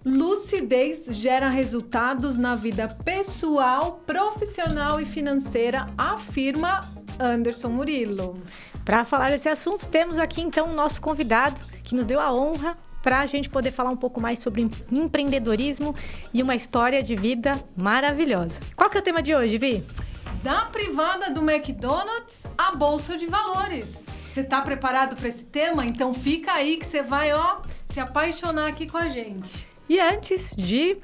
Lucidez gera resultados na vida pessoal, profissional e financeira, afirma Anderson Murilo. Para falar desse assunto, temos aqui então o nosso convidado que nos deu a honra para a gente poder falar um pouco mais sobre empreendedorismo e uma história de vida maravilhosa. Qual que é o tema de hoje, Vi? Da privada do McDonald's à Bolsa de Valores. Você está preparado para esse tema? Então fica aí que você vai, se apaixonar aqui com a gente. E antes de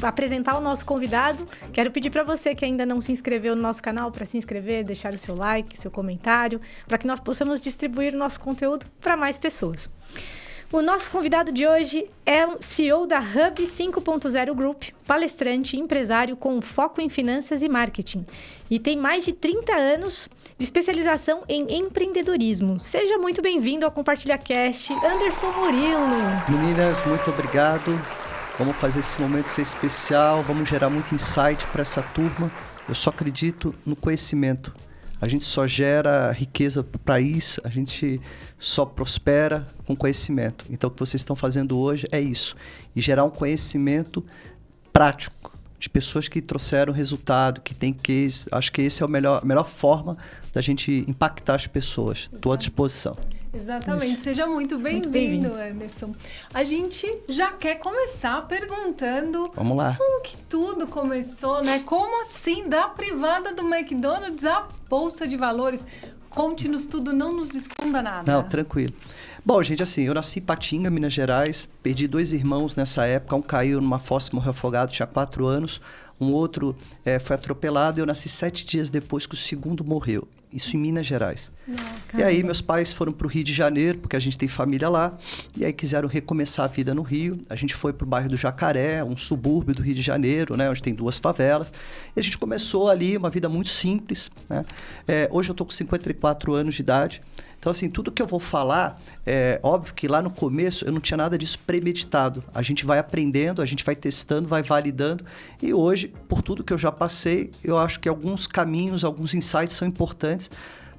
apresentar o nosso convidado, quero pedir para você que ainda não se inscreveu no nosso canal, para se inscrever, deixar o seu like, seu comentário, para que nós possamos distribuir o nosso conteúdo para mais pessoas. O nosso convidado de hoje é o CEO da Hub 5.0 Group, palestrante e empresário com foco em finanças e marketing. E tem mais de 30 anos de especialização em empreendedorismo. Seja muito bem-vindo ao CompartilhaCast, Anderson Murilo. Meninas, muito obrigado. Vamos fazer esse momento ser especial, vamos gerar muito insight para essa turma. Eu só acredito no conhecimento. A gente só gera riqueza para o país, a gente só prospera com conhecimento. Então, o que vocês estão fazendo hoje é isso. E gerar um conhecimento prático de pessoas que trouxeram resultado, que tem case. Acho que esse é a melhor forma da gente impactar as pessoas. Estou à disposição. Exatamente. Isso. Seja muito bem-vindo, Anderson. A gente já quer começar perguntando... Vamos lá. Como que tudo começou, né? Como assim, da privada do McDonald's à Bolsa de Valores? Conte-nos tudo, não nos esconda nada. Não, tranquilo. Bom, gente, assim, eu nasci em Patinga, Minas Gerais. Perdi 2 irmãos nessa época. Um caiu numa fossa e morreu afogado, tinha 4 anos. Um outro foi atropelado. Eu nasci 7 dias depois que o segundo morreu. Isso em Minas Gerais. Nossa, e aí meus pais foram para o Rio de Janeiro, porque a gente tem família lá. E aí quiseram recomeçar a vida no Rio. A gente foi para o bairro do Jacaré, um subúrbio do Rio de Janeiro, né, onde tem 2 favelas. E a gente começou ali uma vida muito simples, né? Hoje eu estou com 54 anos de idade. Então, assim, tudo que eu vou falar, óbvio que lá no começo eu não tinha nada disso premeditado. A gente vai aprendendo, a gente vai testando, vai validando. E hoje, por tudo que eu já passei, eu acho que alguns caminhos, alguns insights são importantes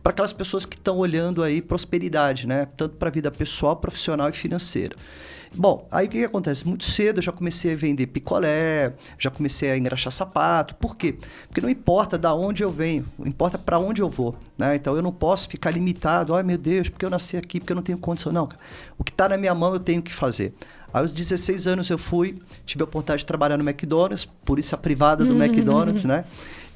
para aquelas pessoas que estão olhando aí prosperidade, né? Tanto para a vida pessoal, profissional e financeira. Bom, aí o que acontece? Muito cedo eu já comecei a vender picolé, já comecei a engraxar sapato. Por quê? Porque não importa de onde eu venho, importa para onde eu vou, né? Então eu não posso ficar limitado, ai meu Deus, porque eu nasci aqui, porque eu não tenho condição. Não, o que está na minha mão eu tenho que fazer. Aí aos 16 anos eu tive a oportunidade de trabalhar no McDonald's, por isso a privada do McDonald's, né?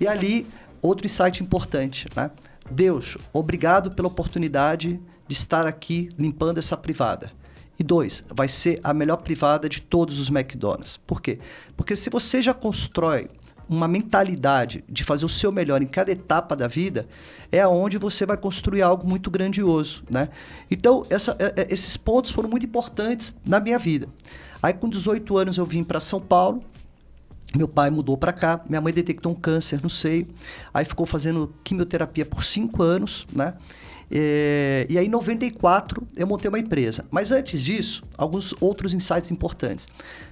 E ali, outro insight importante, né? Deus, obrigado pela oportunidade de estar aqui limpando essa privada. E 2, vai ser a melhor privada de todos os McDonald's. Por quê? Porque se você já constrói uma mentalidade de fazer o seu melhor em cada etapa da vida, é onde você vai construir algo muito grandioso, né? Então, esses pontos foram muito importantes na minha vida. Aí, com 18 anos, eu vim para São Paulo. Meu pai mudou para cá, minha mãe detectou um câncer no seio, aí ficou fazendo quimioterapia por 5 anos, né? E aí em 94 eu montei uma empresa. Mas antes disso, alguns outros insights importantes.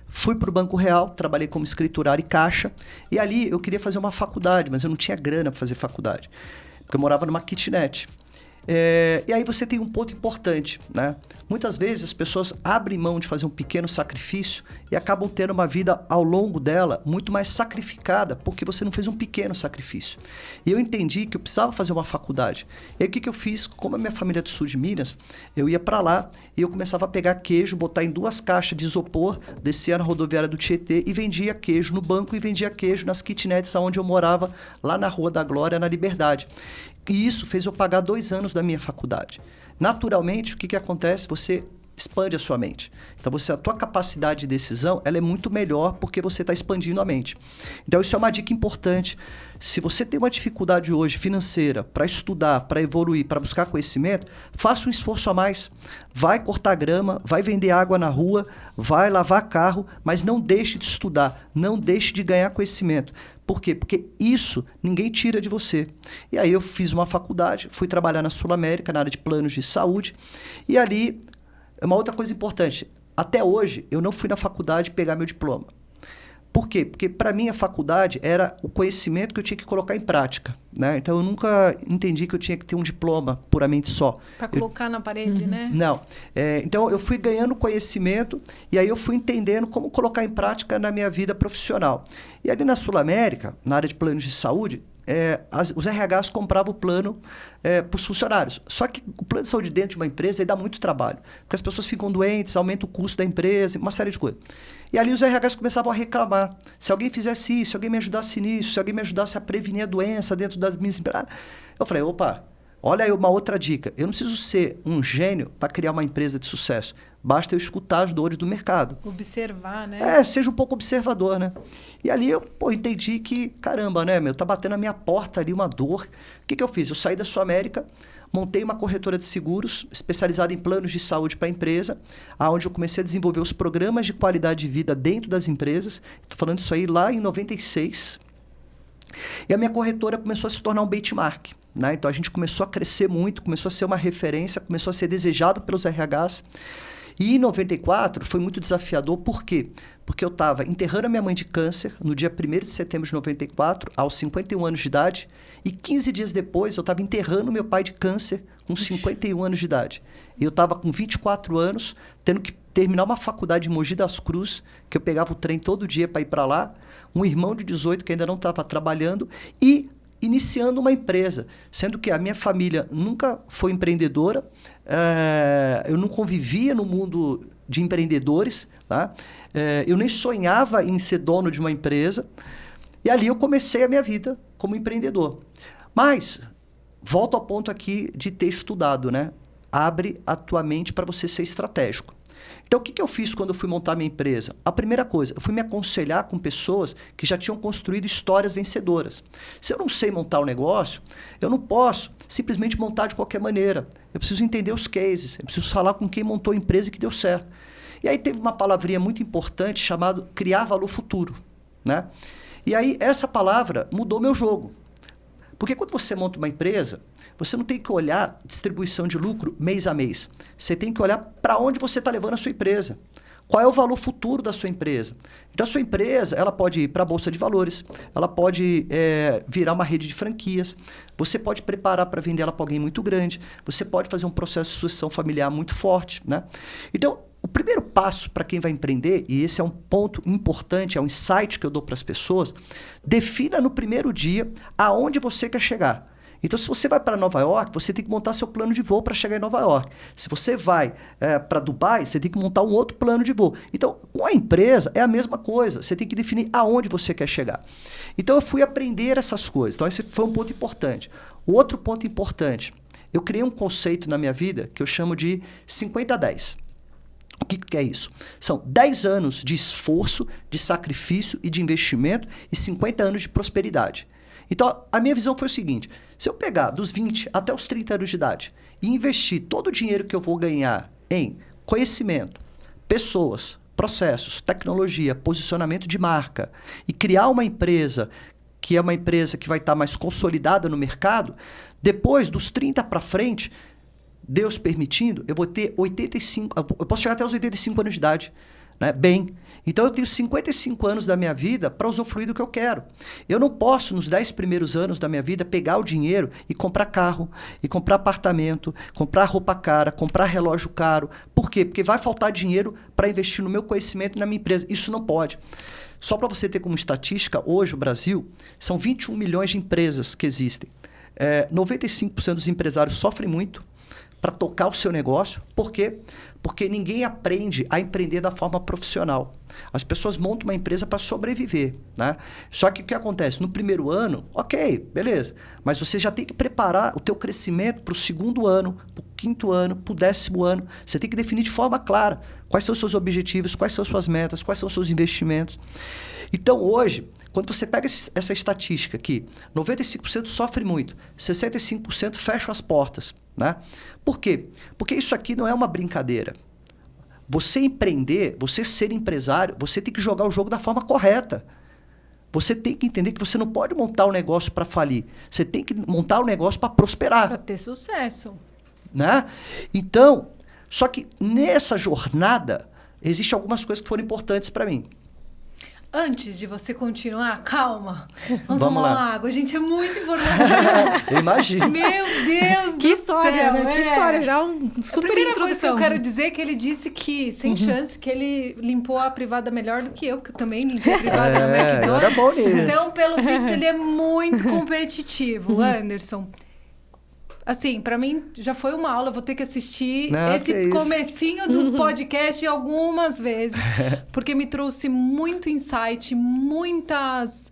Fui para o Banco Real, trabalhei como escriturário e caixa, e ali eu queria fazer uma faculdade, mas eu não tinha grana para fazer faculdade, porque eu morava numa kitnet. E aí você tem um ponto importante, né? Muitas vezes as pessoas abrem mão de fazer um pequeno sacrifício e acabam tendo uma vida ao longo dela muito mais sacrificada porque você não fez um pequeno sacrifício. E eu entendi que eu precisava fazer uma faculdade. E aí o que eu fiz? Como a minha família é do sul de Minas, eu ia para lá e eu começava a pegar queijo, botar em 2 caixas de isopor, descia na rodoviária do Tietê e vendia queijo no banco e vendia queijo nas kitnets onde eu morava, lá na Rua da Glória, na Liberdade. E isso fez eu pagar 2 anos da minha faculdade. Naturalmente, o que acontece? Você expande a sua mente. Então, a tua capacidade de decisão ela é muito melhor porque você está expandindo a mente. Então, isso é uma dica importante. Se você tem uma dificuldade hoje financeira para estudar, para evoluir, para buscar conhecimento, faça um esforço a mais. Vai cortar grama, vai vender água na rua, vai lavar carro, mas não deixe de estudar, não deixe de ganhar conhecimento. Por quê? Porque isso ninguém tira de você. E aí eu fiz uma faculdade, fui trabalhar na Sul América, na área de planos de saúde, e ali, uma outra coisa importante, até hoje eu não fui na faculdade pegar meu diploma. Por quê? Porque para mim a faculdade era o conhecimento que eu tinha que colocar em prática, né? Então eu nunca entendi que eu tinha que ter um diploma puramente só. Para colocar na parede, né? Não. Então eu fui ganhando conhecimento e aí eu fui entendendo como colocar em prática na minha vida profissional. E ali na Sul América, na área de planos de saúde, os RHs compravam o plano para os funcionários. Só que o plano de saúde dentro de uma empresa dá muito trabalho. Porque as pessoas ficam doentes, aumenta o custo da empresa, uma série de coisas. E ali os RHs começavam a reclamar. Se alguém fizesse isso, se alguém me ajudasse nisso, se alguém me ajudasse a prevenir a doença dentro das minhas empresas. Eu falei, opa, olha aí uma outra dica. Eu não preciso ser um gênio para criar uma empresa de sucesso. Basta eu escutar as dores do mercado. Observar, né? Seja um pouco observador, né? E ali eu entendi que, caramba, né, tá batendo na minha porta ali uma dor. O que eu fiz? Eu saí da Sul América, montei uma corretora de seguros especializada em planos de saúde para a empresa, onde eu comecei a desenvolver os programas de qualidade de vida dentro das empresas. Estou falando isso aí lá em 96. E a minha corretora começou a se tornar um benchmark, né? Então a gente começou a crescer muito, começou a ser uma referência, começou a ser desejado pelos RHs. E em 94 foi muito desafiador, por quê? Porque eu estava enterrando a minha mãe de câncer no dia 1º de setembro de 94, aos 51 anos de idade, e 15 dias depois eu estava enterrando meu pai de câncer com 51 anos de idade. E eu estava com 24 anos, tendo que terminar uma faculdade em Mogi das Cruzes, que eu pegava o trem todo dia para ir para lá, um irmão de 18 que ainda não estava trabalhando, e iniciando uma empresa, sendo que a minha família nunca foi empreendedora, eu não convivia no mundo de empreendedores, tá? Eu nem sonhava em ser dono de uma empresa, e ali eu comecei a minha vida como empreendedor. Mas, volto ao ponto aqui de ter estudado, né? Abre a tua mente para você ser estratégico. Então, o que eu fiz quando eu fui montar minha empresa? A primeira coisa, eu fui me aconselhar com pessoas que já tinham construído histórias vencedoras. Se eu não sei montar um negócio, eu não posso simplesmente montar de qualquer maneira. Eu preciso entender os cases, eu preciso falar com quem montou a empresa e que deu certo. E aí teve uma palavrinha muito importante chamada criar valor futuro, né? E aí essa palavra mudou meu jogo. Porque quando você monta uma empresa, você não tem que olhar distribuição de lucro mês a mês. Você tem que olhar para onde você está levando a sua empresa. Qual é o valor futuro da sua empresa? Então, a sua empresa ela pode ir para a Bolsa de Valores, ela pode virar uma rede de franquias, você pode preparar para vender ela para alguém muito grande, você pode fazer um processo de sucessão familiar muito forte, né? Então, o primeiro passo para quem vai empreender, e esse é um ponto importante, é um insight que eu dou para as pessoas, defina no primeiro dia aonde você quer chegar. Então, se você vai para Nova York, você tem que montar seu plano de voo para chegar em Nova York. Se você vai para Dubai, você tem que montar um outro plano de voo. Então, com a empresa, é a mesma coisa. Você tem que definir aonde você quer chegar. Então, eu fui aprender essas coisas. Então, esse foi um ponto importante. O outro ponto importante, eu criei um conceito na minha vida que eu chamo de 50-10. O que é isso? São 10 anos de esforço, de sacrifício e de investimento e 50 anos de prosperidade. Então, a minha visão foi o seguinte, se eu pegar dos 20 até os 30 anos de idade e investir todo o dinheiro que eu vou ganhar em conhecimento, pessoas, processos, tecnologia, posicionamento de marca e criar uma empresa que é uma empresa que vai estar mais consolidada no mercado, depois dos 30 para frente, Deus permitindo, eu vou ter 85, eu posso chegar até os 85 anos de idade, né? Bem, então eu tenho 55 anos da minha vida para usufruir do que eu quero. Eu não posso, nos 10 primeiros anos da minha vida, pegar o dinheiro e comprar carro, e comprar apartamento, comprar roupa cara, comprar relógio caro. Por quê? Porque vai faltar dinheiro para investir no meu conhecimento e na minha empresa. Isso não pode. Só para você ter como estatística, hoje o Brasil, são 21 milhões de empresas que existem. 95% dos empresários sofrem muito para tocar o seu negócio. Por quê? Porque ninguém aprende a empreender da forma profissional. As pessoas montam uma empresa para sobreviver, né? Só que o que acontece? No primeiro ano, ok, beleza. Mas você já tem que preparar o teu crescimento para o segundo ano, para o quinto ano, para o 10º ano. Você tem que definir de forma clara quais são os seus objetivos, quais são as suas metas, quais são os seus investimentos. Então, hoje, quando você pega essa estatística aqui, 95% sofre muito, 65% fecham as portas, né? Por quê? Porque isso aqui não é uma brincadeira. Você empreender, você ser empresário, você tem que jogar o jogo da forma correta. Você tem que entender que você não pode montar um negócio para falir. Você tem que montar um negócio para prosperar. Para ter sucesso. Né? Então, só que nessa jornada, existem algumas coisas que foram importantes para mim. Antes de você continuar, calma. Vamos Vamos tomar lá. uma água. Gente, é muito informação. Eu imagino. Meu Deus Que do história, céu, né? Que história, já A super primeira coisa que eu introdução. quero dizer é que ele disse que, sem chance, que ele limpou a privada melhor do que eu, porque eu também limpei a privada no McDonald's. era bom nisso. Então, pelo visto, ele é muito competitivo, Anderson. Assim, pra mim já foi uma aula, eu vou ter que assistir Não, que esse isso. comecinho do podcast algumas vezes, porque me trouxe muito insight, muitas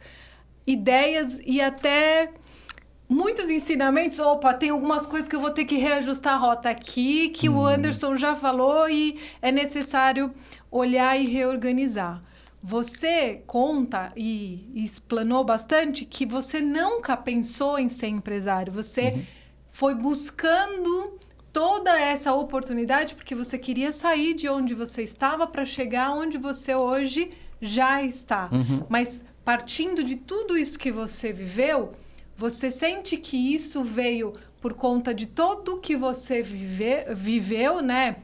ideias e até muitos ensinamentos. Opa, tem algumas coisas que eu vou ter que reajustar a rota aqui, que o Anderson já falou e é necessário olhar e reorganizar. Você conta e explanou bastante que você nunca pensou em ser empresário. Você foi buscando toda essa oportunidade porque você queria sair de onde você estava para chegar onde você hoje já está. Mas partindo de tudo isso que você viveu, você sente que isso veio por conta de tudo que você viveu, né?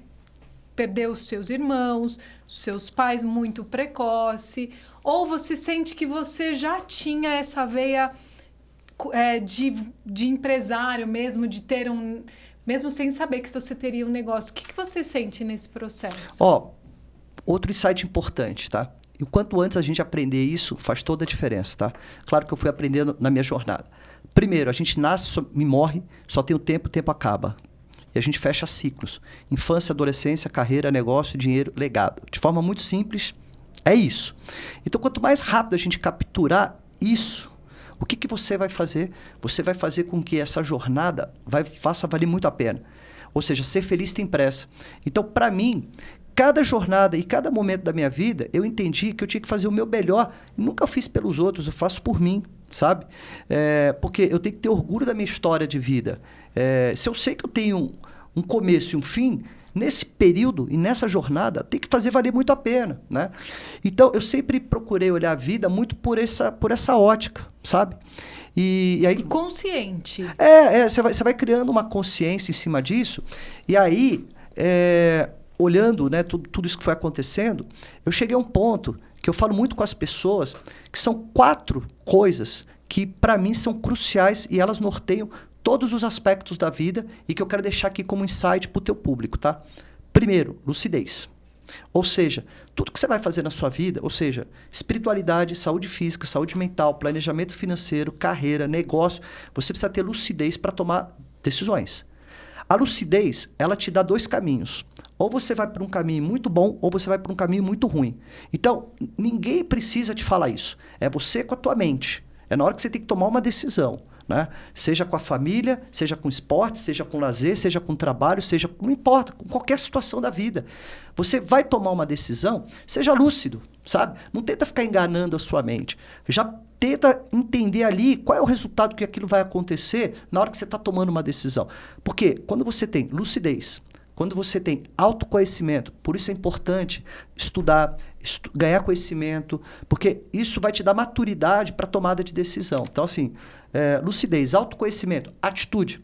Perdeu os seus irmãos, seus pais muito precoce, ou você sente que você já tinha essa veia de empresário mesmo, de ter mesmo sem saber que você teria um negócio. O que você sente nesse processo? Outro insight importante, tá? E o quanto antes a gente aprender isso, faz toda a diferença, tá? Claro que eu fui aprendendo na minha jornada. Primeiro, a gente nasce e morre, só tem o tempo acaba. E a gente fecha ciclos. Infância, adolescência, carreira, negócio, dinheiro, legado. De forma muito simples, é isso. Então, quanto mais rápido a gente capturar isso, o que você vai fazer? Você vai fazer com que essa jornada faça valer muito a pena. Ou seja, ser feliz tem pressa. Então, para mim, cada jornada e cada momento da minha vida, eu entendi que eu tinha que fazer o meu melhor. Nunca fiz pelos outros, eu faço por mim, sabe? Porque eu tenho que ter orgulho da minha história de vida. Se eu sei que eu tenho um começo e um fim, nesse período e nessa jornada, tem que fazer valer muito a pena, né? Então, eu sempre procurei olhar a vida muito por essa ótica, sabe? E aí, consciente. Você vai criando uma consciência em cima disso. E aí, olhando, né, tudo isso que foi acontecendo, eu cheguei a um ponto que eu falo muito com as pessoas, que são 4 coisas que, para mim, são cruciais e elas norteiam todos os aspectos da vida e que eu quero deixar aqui como insight para o teu público, tá? Primeiro, lucidez. Ou seja, tudo que você vai fazer na sua vida, ou seja, espiritualidade, saúde física, saúde mental, planejamento financeiro, carreira, negócio, você precisa ter lucidez para tomar decisões. A lucidez, ela te dá 2 caminhos. Ou você vai para um caminho muito bom, ou você vai para um caminho muito ruim. Então, ninguém precisa te falar isso. É você com a tua mente. É na hora que você tem que tomar uma decisão. Né? Seja com a família, seja com esporte, seja com lazer, seja com trabalho, seja, não importa, com qualquer situação da vida. Você vai tomar uma decisão, seja lúcido, sabe? Não tenta ficar enganando a sua mente. Já tenta entender ali qual é o resultado que aquilo vai acontecer na hora que você está tomando uma decisão. Porque quando você tem lucidez, quando você tem autoconhecimento, por isso é importante estudar, ganhar conhecimento, porque isso vai te dar maturidade para tomada de decisão. Então, assim, lucidez, autoconhecimento, atitude.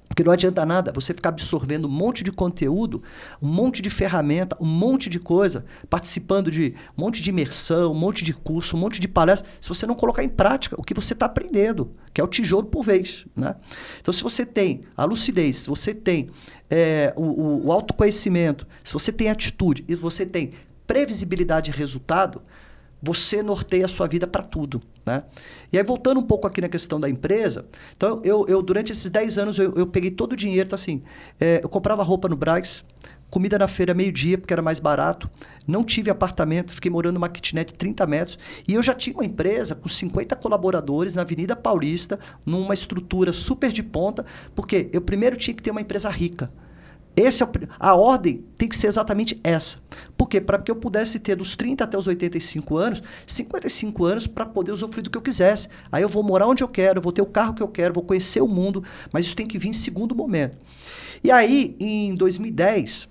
Porque não adianta nada você ficar absorvendo um monte de conteúdo, um monte de ferramenta, um monte de coisa, participando de um monte de imersão, um monte de curso, um monte de palestra, se você não colocar em prática o que você está aprendendo, que é o tijolo por vez. Né? Então, se você tem a lucidez, se você tem o autoconhecimento, se você tem atitude e você tem previsibilidade de resultado, você norteia a sua vida para tudo. Né? E aí, voltando um pouco aqui na questão da empresa, então, eu durante esses 10 anos, eu peguei todo o dinheiro, então, assim, eu comprava roupa no Brás, comida na feira meio-dia, porque era mais barato, não tive apartamento, fiquei morando numa kitnet de 30 metros, e eu já tinha uma empresa com 50 colaboradores na Avenida Paulista, numa estrutura super de ponta, porque eu primeiro tinha que ter uma empresa rica. A ordem tem que ser exatamente essa. Por quê? Para que eu pudesse ter dos 30 até os 85 anos, 55 anos para poder usufruir do que eu quisesse. Aí eu vou morar onde eu quero, eu vou ter o carro que eu quero, vou conhecer o mundo, mas isso tem que vir em segundo momento. E aí, em 2010,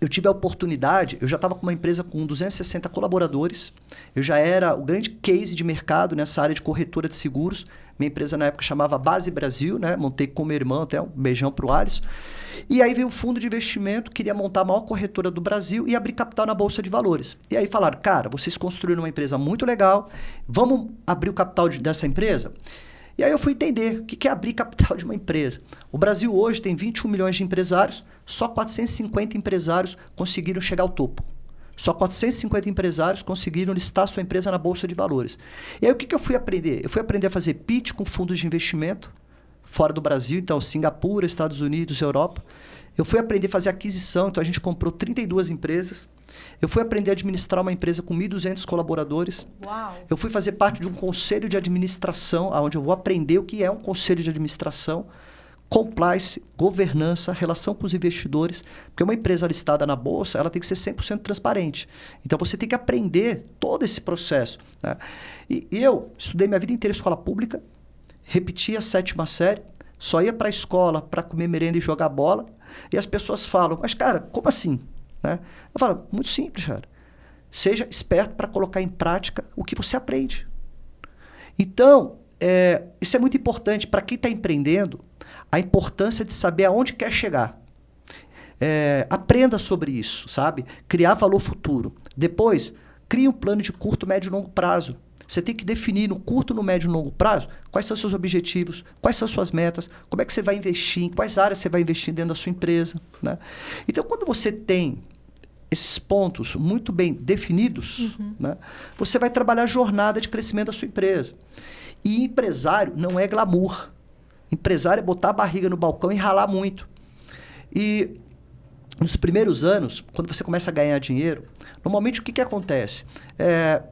eu tive a oportunidade, eu já estava com uma empresa com 260 colaboradores, eu já era o grande case de mercado nessa área de corretora de seguros. Minha empresa na época chamava Base Brasil, né? Montei com meu irmão, até um beijão pro Alisson. E aí veio um fundo de investimento, queria montar a maior corretora do Brasil e abrir capital na Bolsa de Valores. E aí falaram, cara, vocês construíram uma empresa muito legal, vamos abrir o capital dessa empresa? E aí eu fui entender o que é abrir capital de uma empresa. O Brasil hoje tem 21 milhões de empresários, só 450 empresários conseguiram chegar ao topo. Só 450 empresários conseguiram listar sua empresa na Bolsa de Valores. E aí o que eu fui aprender? Eu fui aprender a fazer pitch com fundos de investimento fora do Brasil, então Singapura, Estados Unidos, Europa. Eu fui aprender a fazer aquisição, então a gente comprou 32 empresas. Eu fui aprender a administrar uma empresa com 1.200 colaboradores. Uau. Eu fui fazer parte de um conselho de administração, onde eu vou aprender o que é um conselho de administração, compliance, governança, relação com os investidores. Porque uma empresa listada na Bolsa, ela tem que ser 100% transparente. Então, você tem que aprender todo esse processo, né? E eu estudei minha vida inteira em escola pública, repeti a 7ª série, só ia para a escola para comer merenda e jogar bola. E as pessoas falam, mas cara, como assim? Né? Eu falo, muito simples, cara. Seja esperto para colocar em prática o que você aprende. Então, isso é muito importante para quem está empreendendo, a importância de saber aonde quer chegar. Aprenda sobre isso, sabe? Criar valor futuro. Depois, crie um plano de curto, médio e longo prazo. Você tem que definir no curto, no médio e no longo prazo quais são os seus objetivos, quais são as suas metas, como é que você vai investir, em quais áreas você vai investir dentro da sua empresa, né? Então, quando você tem esses pontos muito bem definidos, né, você vai trabalhar a jornada de crescimento da sua empresa. E empresário não é glamour. Empresário é botar a barriga no balcão e ralar muito. E nos primeiros anos, quando você começa a ganhar dinheiro, normalmente o que acontece?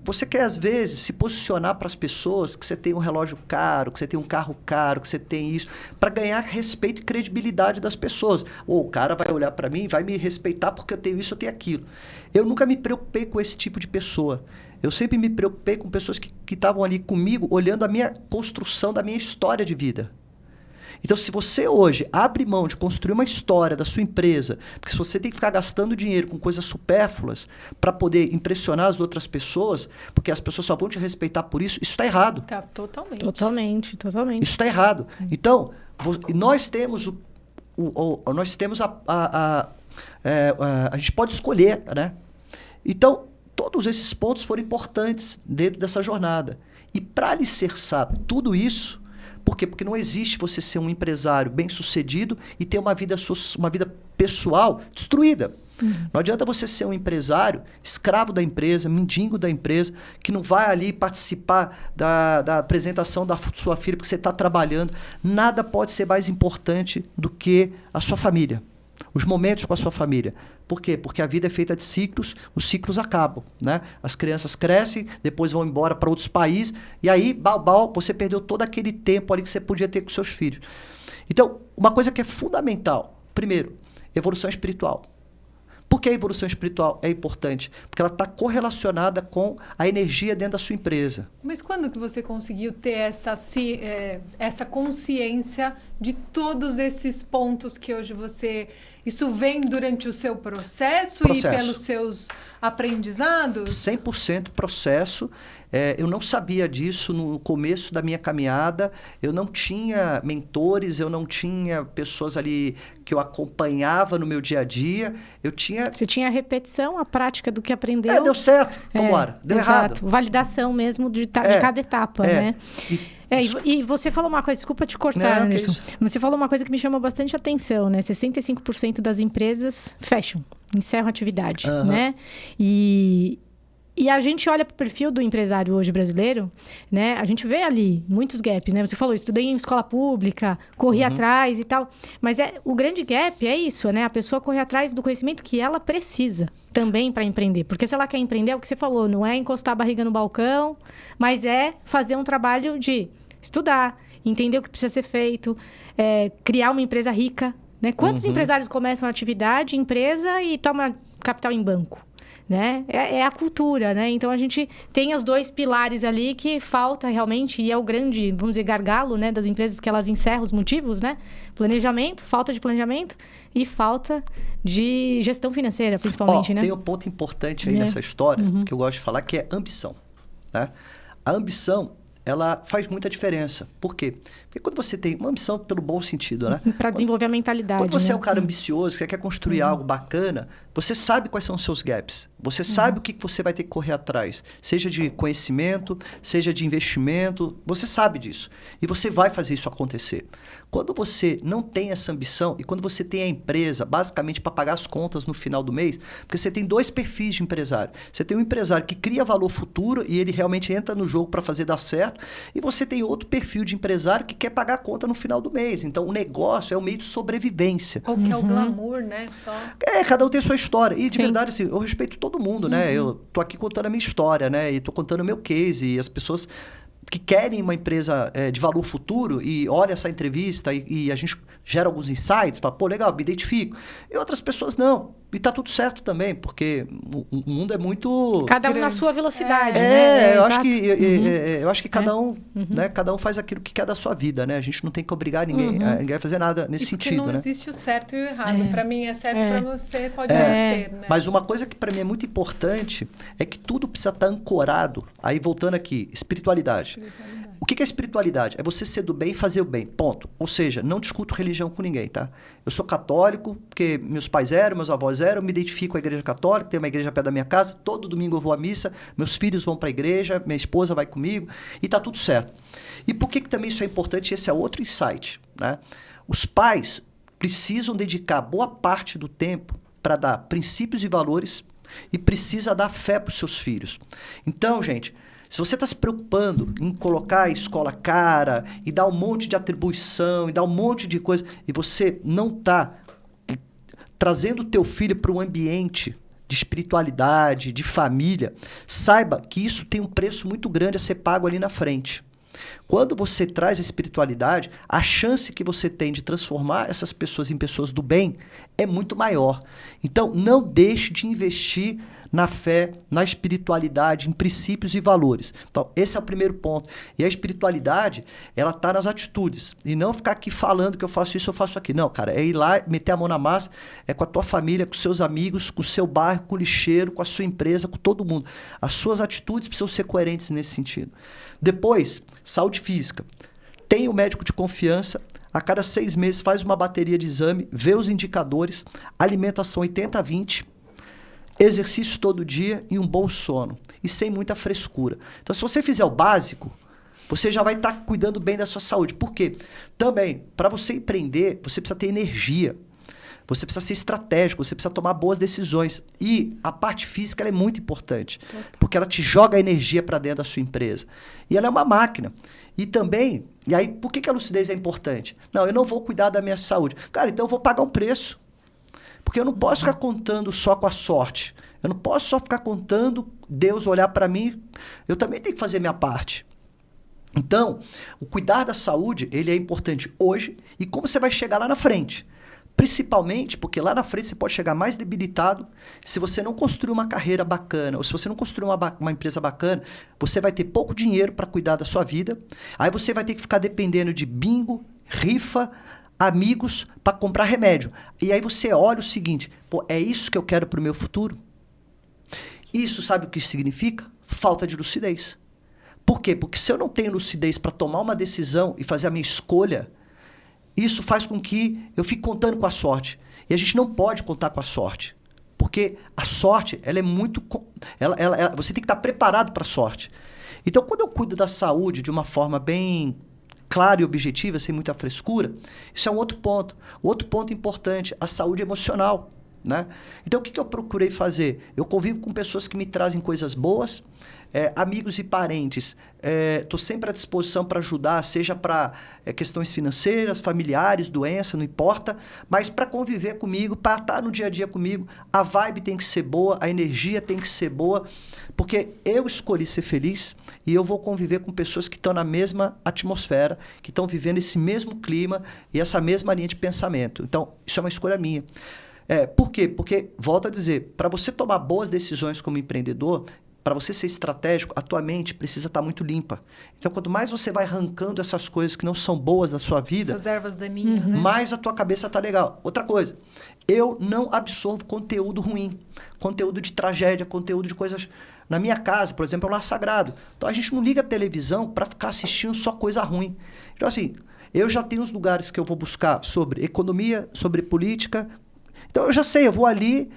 Você quer, às vezes, se posicionar para as pessoas que você tem um relógio caro, que você tem um carro caro, que você tem isso, para ganhar respeito e credibilidade das pessoas. Ou o cara vai olhar para mim, vai me respeitar porque eu tenho isso, eu tenho aquilo. Eu nunca me preocupei com esse tipo de pessoa. Eu sempre me preocupei com pessoas que estavam ali comigo, olhando a minha construção da minha história de vida. Então, se você hoje abre mão de construir uma história da sua empresa, porque se você tem que ficar gastando dinheiro com coisas supérfluas para poder impressionar as outras pessoas, porque as pessoas só vão te respeitar por isso, isso está errado. Tá, totalmente. Totalmente. Isso está errado. Então, nós temos a gente pode escolher, né? Então, todos esses pontos foram importantes dentro dessa jornada. E para alicerçar tudo isso, por quê? Porque não existe você ser um empresário bem-sucedido e ter uma vida pessoal destruída. Não adianta você ser um empresário escravo da empresa, mendigo da empresa, que não vai ali participar da apresentação da sua filha porque você está trabalhando. Nada pode ser mais importante do que a sua família. Os momentos com a sua família. Por quê? Porque a vida é feita de ciclos, os ciclos acabam, né? As crianças crescem, depois vão embora para outros países, e aí, você perdeu todo aquele tempo ali que você podia ter com seus filhos. Então, uma coisa que é fundamental, primeiro, evolução espiritual. Por que a evolução espiritual é importante? Porque ela está correlacionada com a energia dentro da sua empresa. Mas quando que você conseguiu ter essa consciência de todos esses pontos que hoje você... Isso vem durante o seu processo e pelos seus aprendizados? 100% processo. Eu não sabia disso no começo da minha caminhada. Eu não tinha mentores, eu não tinha pessoas ali que eu acompanhava no meu dia a dia. Você tinha a repetição, a prática do que aprendeu. Deu certo, vamos embora. Deu errado. Validação mesmo de cada etapa, né? E você falou uma coisa, desculpa te cortar, Anderson. Você falou uma coisa que me chamou bastante atenção, né? 65% das empresas fecham, encerram a atividade, né? E a gente olha para o perfil do empresário hoje brasileiro, né? A gente vê ali muitos gaps, né? Você falou, estudei em escola pública, corri atrás e tal. Mas o grande gap é isso, né? A pessoa correr atrás do conhecimento que ela precisa também para empreender. Porque se ela quer empreender, é o que você falou, não é encostar a barriga no balcão, mas é fazer um trabalho de estudar, entender o que precisa ser feito, criar uma empresa rica, né? Quantos empresários começam a atividade, empresa e tomam capital em banco? né? É a cultura, né? Então, a gente tem os 2 pilares ali que falta realmente, e é o grande, vamos dizer, gargalo, né, das empresas, que elas encerram os motivos, né? Planejamento, falta de planejamento e falta de gestão financeira, principalmente, né? Tem um ponto importante aí nessa história, que eu gosto de falar, que é ambição, né? A ambição, ela faz muita diferença. Por quê? Porque quando você tem uma ambição pelo bom sentido, né? Para desenvolver a mentalidade. Quando você né? é um cara ambicioso, que quer construir algo bacana, você sabe quais são os seus gaps. Você sabe o que você vai ter que correr atrás. Seja de conhecimento, seja de investimento. Você sabe disso. E você vai fazer isso acontecer. Quando você não tem essa ambição e quando você tem a empresa basicamente para pagar as contas no final do mês, porque você tem 2 perfis de empresário. Você tem um empresário que cria valor futuro e ele realmente entra no jogo para fazer dar certo. E você tem outro perfil de empresário que quer pagar a conta no final do mês. Então, o negócio é um meio de sobrevivência. Ou que é o glamour, né? Só... Cada um tem a sua história. E, de verdade, assim, eu respeito todo mundo, né? Eu tô aqui contando a minha história, né? E tô contando o meu case. E as pessoas que querem uma empresa de valor futuro e olha essa entrevista e a gente gera alguns insights, fala, pô, legal, me identifico. E outras pessoas não. E tá tudo certo também, porque o mundo é muito... Cada um na sua velocidade, né? Eu acho que cada um, né? Cada um faz aquilo que quer da sua vida, né? A gente não tem que obrigar ninguém a fazer nada nesse sentido, não né? existe o certo e o errado. Para mim é certo, para você pode não ser, né? Mas uma coisa que para mim é muito importante é que tudo precisa estar ancorado. Aí voltando aqui, espiritualidade. O que é espiritualidade? É você ser do bem e fazer o bem, ponto. Ou seja, não discuto religião com ninguém, tá? Eu sou católico, porque meus pais eram, meus avós eram, eu me identifico com a igreja católica, tem uma igreja perto da minha casa, todo domingo eu vou à missa, meus filhos vão para a igreja, minha esposa vai comigo, e tá tudo certo. E por que também isso é importante? Esse é outro insight, né? Os pais precisam dedicar boa parte do tempo para dar princípios e valores e precisa dar fé para os seus filhos. Então, gente... Se você está se preocupando em colocar a escola cara e dar um monte de atribuição e dar um monte de coisa e você não está trazendo o teu filho para um ambiente de espiritualidade, de família, saiba que isso tem um preço muito grande a ser pago ali na frente. Quando você traz a espiritualidade, a chance que você tem de transformar essas pessoas em pessoas do bem é muito maior. Então, não deixe de investir na fé, na espiritualidade, em princípios e valores. Então, esse é o primeiro ponto. E a espiritualidade, ela está nas atitudes. E não ficar aqui falando que eu faço isso, eu faço aquilo. Não, cara, é ir lá, meter a mão na massa, é com a tua família, com seus amigos, com o seu bairro, com o lixeiro, com a sua empresa, com todo mundo. As suas atitudes precisam ser coerentes nesse sentido. Depois, saúde física. Tenha um médico de confiança, a cada 6 meses faz uma bateria de exame, vê os indicadores, alimentação 80-20, exercício todo dia e um bom sono. E sem muita frescura. Então, se você fizer o básico, você já vai estar cuidando bem da sua saúde. Por quê? Também, para você empreender, você precisa ter energia. Você precisa ser estratégico, você precisa tomar boas decisões. E a parte física ela é muito importante, porque ela te joga a energia para dentro da sua empresa. E ela é uma máquina. E também, e aí, por que a lucidez é importante? Não, eu não vou cuidar da minha saúde. Cara, então eu vou pagar um preço. Porque eu não posso ficar contando só com a sorte. Eu não posso só ficar contando Deus olhar para mim. Eu também tenho que fazer minha parte. Então, o cuidar da saúde, ele é importante hoje e como você vai chegar lá na frente. Principalmente porque lá na frente você pode chegar mais debilitado. Se você não construir uma carreira bacana, ou se você não construir uma empresa bacana, você vai ter pouco dinheiro para cuidar da sua vida. Aí você vai ter que ficar dependendo de bingo, rifa, amigos para comprar remédio. E aí você olha o seguinte, pô, é isso que eu quero para o meu futuro? Isso sabe o que significa? Falta de lucidez. Por quê? Porque se eu não tenho lucidez para tomar uma decisão e fazer a minha escolha, isso faz com que eu fique contando com a sorte. E a gente não pode contar com a sorte. Porque a sorte, ela é muito... você tem que estar preparado para a sorte. Então, quando eu cuido da saúde de uma forma bem clara e objetiva, sem muita frescura, isso é um outro ponto. Outro ponto importante, a saúde emocional. Né? Então, o que eu procurei fazer? Eu convivo com pessoas que me trazem coisas boas, amigos e parentes. Estou sempre à disposição para ajudar, seja para questões financeiras, familiares, doença, não importa, mas para conviver comigo, para estar no dia a dia comigo. A vibe tem que ser boa, a energia tem que ser boa, porque eu escolhi ser feliz e eu vou conviver com pessoas que estão na mesma atmosfera, que estão vivendo esse mesmo clima e essa mesma linha de pensamento. Então, isso é uma escolha minha. Por quê? Porque, volto a dizer, para você tomar boas decisões como empreendedor, para você ser estratégico, a tua mente precisa estar muito limpa. Então, quanto mais você vai arrancando essas coisas que não são boas na sua vida... Essas ervas daninhas, né? mais a tua cabeça tá legal. Outra coisa, eu não absorvo conteúdo ruim. Conteúdo de tragédia, conteúdo de coisas... Na minha casa, por exemplo, é um lar sagrado. Então, a gente não liga a televisão para ficar assistindo só coisa ruim. Então, assim, eu já tenho os lugares que eu vou buscar sobre economia, sobre política. Então, eu já sei, eu vou ali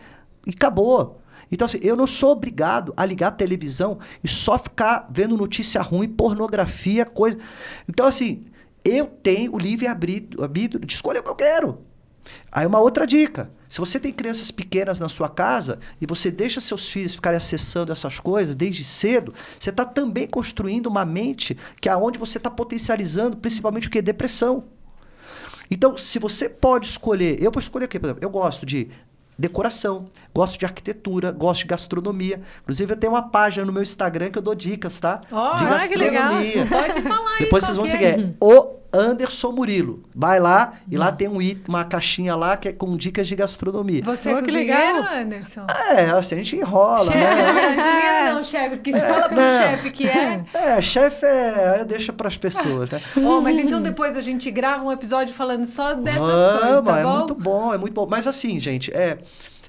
e acabou. Então, assim, eu não sou obrigado a ligar a televisão e só ficar vendo notícia ruim, pornografia, coisa... Então, assim, eu tenho o livre-arbítrio de escolher o que eu quero. Aí, uma outra dica. Se você tem crianças pequenas na sua casa e você deixa seus filhos ficarem acessando essas coisas desde cedo, você está também construindo uma mente que é onde você está potencializando, principalmente o que? Depressão. Então, se você pode escolher... Eu vou escolher o quê? Por exemplo, eu gosto de... decoração, gosto de arquitetura, gosto de gastronomia. Inclusive, eu tenho uma página no meu Instagram que eu dou dicas, tá? De gastronomia. Que legal. Pode falar aí. Depois vocês vão seguir. O Anderson Murilo. Vai lá e lá tem uma caixinha lá que é com dicas de gastronomia. Você é que cozinheiro, legal. Anderson? Assim, a gente enrola, Chefe, né? cozinheiro não, chefe. Porque se fala para um chefe que é... Chefe deixa para as pessoas, né? Mas então depois a gente grava um episódio falando só dessas coisas, tá bom? Muito bom, é muito bom. Mas assim, gente,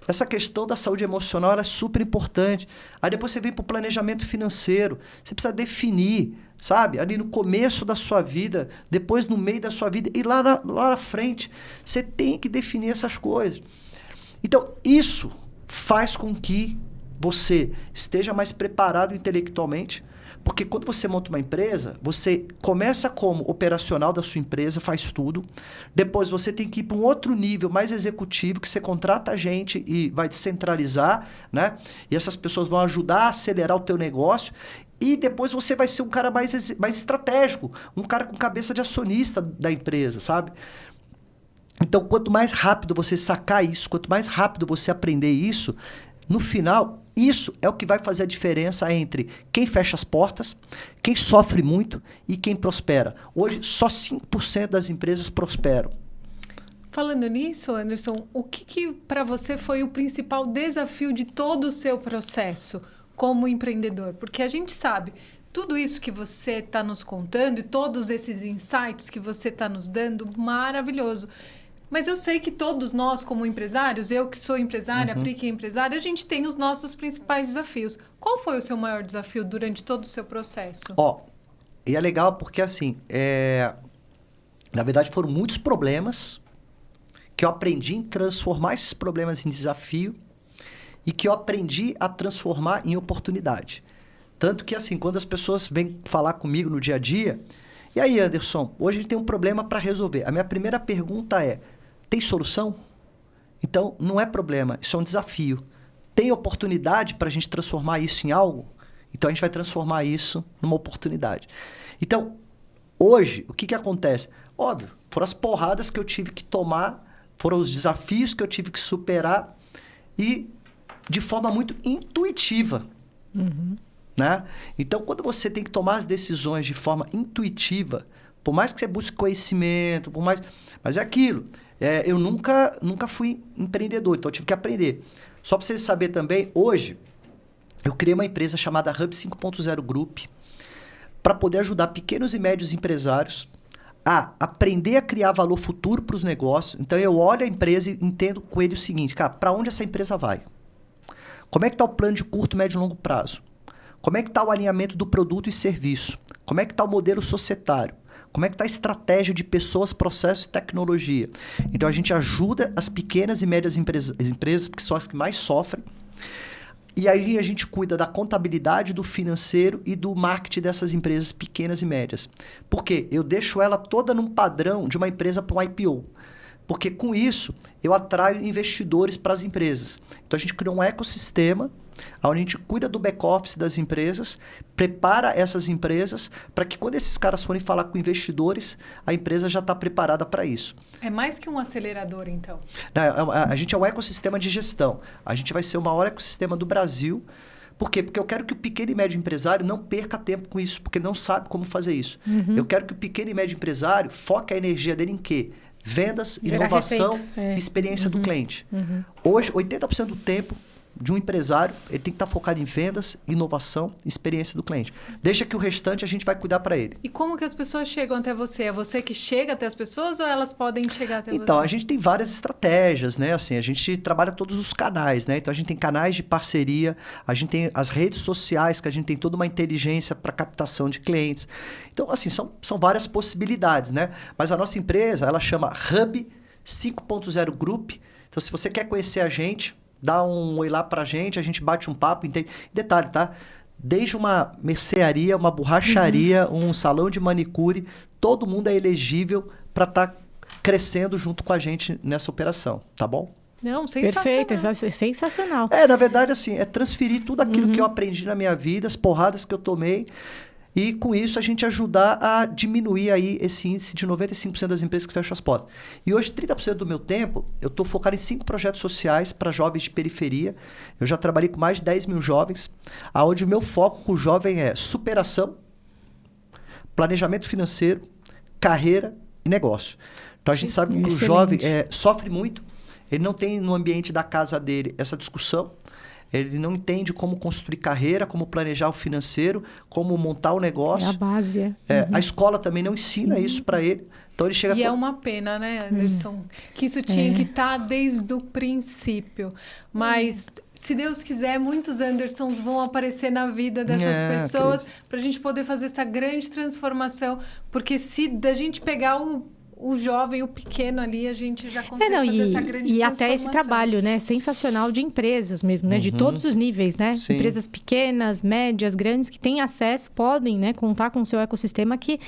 essa questão da saúde emocional ela é super importante. Aí depois você vem para o planejamento financeiro. Você precisa definir, sabe? Ali no começo da sua vida, depois no meio da sua vida e lá na frente. Você tem que definir essas coisas. Então, isso faz com que você esteja mais preparado intelectualmente. Porque quando você monta uma empresa, você começa como operacional da sua empresa, faz tudo. Depois você tem que ir para um outro nível mais executivo, que você contrata gente e vai descentralizar, né? E essas pessoas vão ajudar a acelerar o teu negócio. E depois você vai ser um cara mais estratégico, um cara com cabeça de acionista da empresa, sabe? Então, quanto mais rápido você sacar isso, quanto mais rápido você aprender isso, no final, isso é o que vai fazer a diferença entre quem fecha as portas, quem sofre muito e quem prospera. Hoje, só 5% das empresas prosperam. Falando nisso, Anderson, o que para você foi o principal desafio de todo o seu processo como empreendedor? Porque a gente sabe, tudo isso que você está nos contando e todos esses insights que você está nos dando, maravilhoso. Mas eu sei que todos nós, como empresários, eu que sou empresária, a Pri que é empresária, a gente tem os nossos principais desafios. Qual foi o seu maior desafio durante todo o seu processo? E é legal porque, assim, na verdade foram muitos problemas que eu aprendi em transformar esses problemas em desafio e que eu aprendi a transformar em oportunidade. Tanto que, assim, quando as pessoas vêm falar comigo no dia a dia, e aí, Anderson, hoje a gente tem um problema para resolver. A minha primeira pergunta é, tem solução? Então, não é problema, isso é um desafio. Tem oportunidade para a gente transformar isso em algo? Então, a gente vai transformar isso numa oportunidade. Então, hoje, o que acontece? Óbvio, foram as porradas que eu tive que tomar, foram os desafios que eu tive que superar e de forma muito intuitiva. Né? Então, quando você tem que tomar as decisões de forma intuitiva, por mais que você busque conhecimento, mas é aquilo. Eu nunca fui empreendedor, então eu tive que aprender. Só para vocês saberem também, hoje, eu criei uma empresa chamada Hub 5.0 Group para poder ajudar pequenos e médios empresários a aprender a criar valor futuro para os negócios. Então, eu olho a empresa e entendo com ele o seguinte, cara, para onde essa empresa vai? Como é que está o plano de curto, médio e longo prazo? Como é que está o alinhamento do produto e serviço? Como é que está o modelo societário? Como é que está a estratégia de pessoas, processo e tecnologia? Então, a gente ajuda as pequenas e médias empresas, que são as que mais sofrem. E aí a gente cuida da contabilidade, do financeiro e do marketing dessas empresas pequenas e médias. Por quê? Eu deixo ela toda num padrão de uma empresa para um IPO. Porque com isso, eu atraio investidores para as empresas. Então, a gente cria um ecossistema onde a gente cuida do back-office das empresas, prepara essas empresas para que quando esses caras forem falar com investidores, a empresa já está preparada para isso. É mais que um acelerador, então? A gente é um ecossistema de gestão. A gente vai ser o maior ecossistema do Brasil, Por quê? Porque eu quero que o pequeno e médio empresário não perca tempo com isso, porque ele não sabe como fazer isso. Eu quero que o pequeno e médio empresário foque a energia dele em quê? Vendas, Gerar inovação, receita. experiência do cliente. Hoje, 80% do tempo de um empresário, ele tem que estar focado em vendas, inovação, experiência do cliente. Deixa que o restante a gente vai cuidar para ele. E como que as pessoas chegam até você? É você que chega até as pessoas ou elas podem chegar até você? Então, a gente tem várias estratégias, né? Assim, a gente trabalha todos os canais, né? Então, a gente tem canais de parceria, a gente tem as redes sociais, que a gente tem toda uma inteligência para captação de clientes. Então, assim, são várias possibilidades, né? Mas a nossa empresa, ela chama Hub 5.0 Group. Então, se você quer conhecer a gente, dá um oi lá pra gente, a gente bate um papo, entende? Detalhe, tá? Desde uma mercearia, uma borracharia, um salão de manicure, todo mundo é elegível para estar crescendo junto com a gente nessa operação, tá bom? Não, sensacional. Perfeito, sensacional. Na verdade, assim, é transferir tudo aquilo que eu aprendi na minha vida, as porradas que eu tomei, e com isso a gente ajudar a diminuir aí esse índice de 95% das empresas que fecham as portas. E hoje, 30% do meu tempo, eu estou focado em 5 projetos sociais para jovens de periferia. Eu já trabalhei com mais de 10 mil jovens, onde o meu foco com o jovem é superação, planejamento financeiro, carreira e negócio. Então a gente sabe que o jovem sofre muito, ele não tem no ambiente da casa dele essa discussão. Ele não entende como construir carreira, como planejar o financeiro, como montar o negócio. É a base. A escola também não ensina isso para ele. Então ele chega... E é uma pena, né, Anderson? Que isso tinha que estar desde o princípio. Mas, se Deus quiser, muitos Andersons vão aparecer na vida dessas pessoas para a gente poder fazer essa grande transformação. Porque se da gente pegar o jovem, o pequeno ali, a gente já consegue fazer essa grande transformação. E até esse trabalho, né, sensacional de empresas mesmo, né, de todos os níveis, né? Sim. Empresas pequenas, médias, grandes, que têm acesso, podem, né, contar com o seu ecossistema que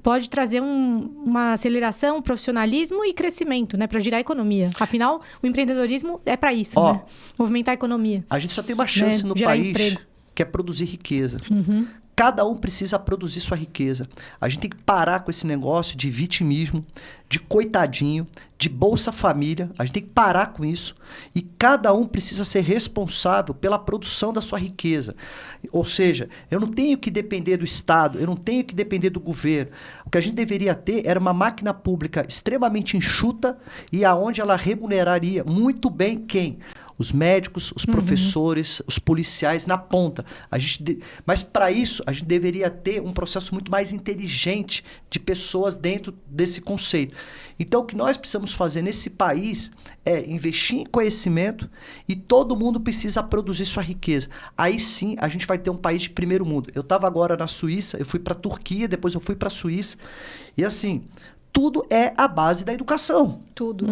pode trazer uma aceleração, um profissionalismo e crescimento, né, para girar a economia. Afinal, o empreendedorismo é para isso, né? Movimentar a economia. A gente só tem uma chance no gerar país, emprego. que é produzir riqueza. Cada um precisa produzir sua riqueza. A gente tem que parar com esse negócio de vitimismo, de coitadinho, de Bolsa Família. A gente tem que parar com isso. E cada um precisa ser responsável pela produção da sua riqueza. Ou seja, eu não tenho que depender do Estado, eu não tenho que depender do governo. O que a gente deveria ter era uma máquina pública extremamente enxuta e aonde ela remuneraria muito bem quem? Os médicos, os professores, os policiais na ponta. Mas para isso, a gente deveria ter um processo muito mais inteligente de pessoas dentro desse conceito. Então, o que nós precisamos fazer nesse país é investir em conhecimento e todo mundo precisa produzir sua riqueza. Aí sim, a gente vai ter um país de primeiro mundo. Eu estava agora na Suíça, eu fui para a Turquia, depois eu fui para a Suíça. E assim, tudo é a base da educação. Tudo.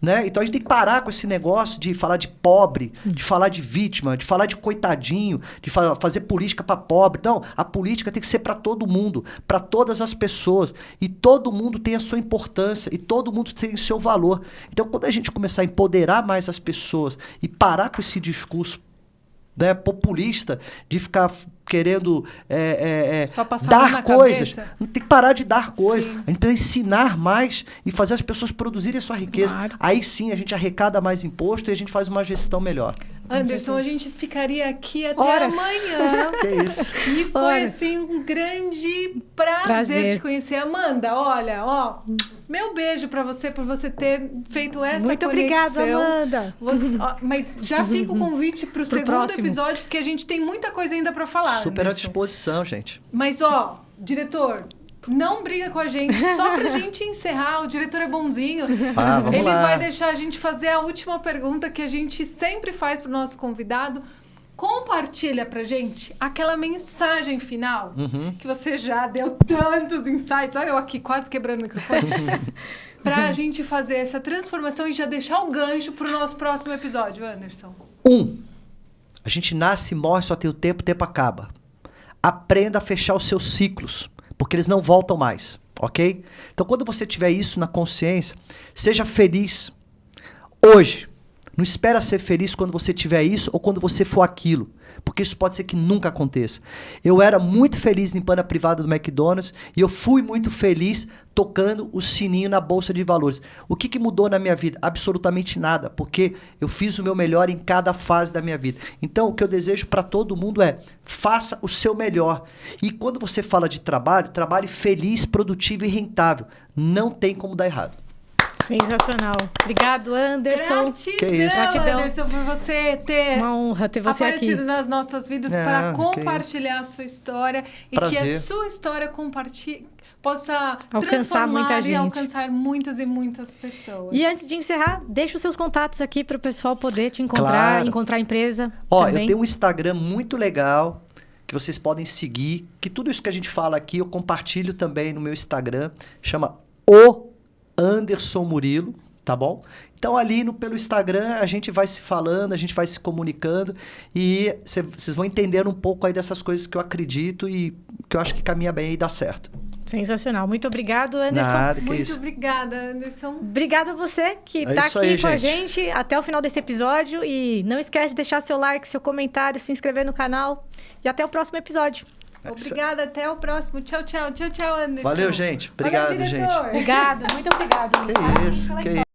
Né? Então a gente tem que parar com esse negócio de falar de pobre, de falar de vítima, de falar de coitadinho, de fazer política para pobre. Não, a política tem que ser para todo mundo, para todas as pessoas. E todo mundo tem a sua importância e todo mundo tem o seu valor. Então quando a gente começar a empoderar mais as pessoas e parar com esse discurso, né, populista, de ficar querendo só passar dar coisas. Cabeça. Não tem que parar de dar coisas. Sim. A gente precisa ensinar mais e fazer as pessoas produzirem a sua riqueza. Claro. Aí sim a gente arrecada mais imposto e a gente faz uma gestão melhor. Anderson, a gente ficaria aqui até Horas. amanhã. Que isso. E foi, Horas. assim, um grande prazer te conhecer. Amanda, olha, meu beijo pra você por você ter feito essa Muito conexão. obrigada, Amanda. Mas já fica o convite pro segundo próximo episódio, porque a gente tem muita coisa ainda pra falar, Super à Anderson. disposição, gente. Mas, diretor, não briga com a gente. Só pra gente encerrar, o diretor é bonzinho. Vamos Ele lá. vai deixar a gente fazer a última pergunta que a gente sempre faz pro nosso convidado. Compartilha pra gente aquela mensagem final que você já deu tantos insights. Olha eu aqui quase quebrando o microfone. Pra gente fazer essa transformação e já deixar o gancho pro nosso próximo episódio, Anderson. A gente nasce e morre, só tem o tempo acaba. Aprenda a fechar os seus ciclos, porque eles não voltam mais, ok? Então, quando você tiver isso na consciência, seja feliz hoje, Não espera ser feliz quando você tiver isso ou quando você for aquilo. Porque isso pode ser que nunca aconteça. Eu era muito feliz limpando a privada do McDonald's e eu fui muito feliz tocando o sininho na Bolsa de Valores. O que mudou na minha vida? Absolutamente nada, porque eu fiz o meu melhor em cada fase da minha vida. Então, o que eu desejo para todo mundo é, faça o seu melhor. E quando você fala de trabalho, trabalhe feliz, produtivo e rentável. Não tem como dar errado. Sensacional. Obrigado, Anderson. Gratidão, Que isso. Gratidão. Anderson, por você ter Uma honra ter você aparecido aqui. nas nossas vidas É, para que compartilhar a sua história e que Prazer. a sua história possa Alcançar transformar muita e gente. alcançar muitas e muitas pessoas. E antes de encerrar, deixa os seus contatos aqui para o pessoal poder te encontrar, Claro. encontrar a empresa. Ó, também. eu tenho um Instagram muito legal que vocês podem seguir, que tudo isso que a gente fala aqui eu compartilho também no meu Instagram, chama O Anderson Murilo, tá bom? Então ali pelo Instagram a gente vai se falando, a gente vai se comunicando e vocês vão entendendo um pouco aí dessas coisas que eu acredito e que eu acho que caminha bem e dá certo. Sensacional. Muito obrigado, Anderson. Nada, que Muito isso. obrigada, Anderson. Obrigada a você que É está isso aqui aí, com a gente. gente até o final desse episódio. E não esquece de deixar seu like, seu comentário, se inscrever no canal. E até o próximo episódio. Obrigada, até o próximo. Tchau, tchau. Tchau, tchau, Anderson. Valeu, gente. Obrigado, Valeu, gente. diretor. Obrigada, muito obrigada. Que isso, que isso.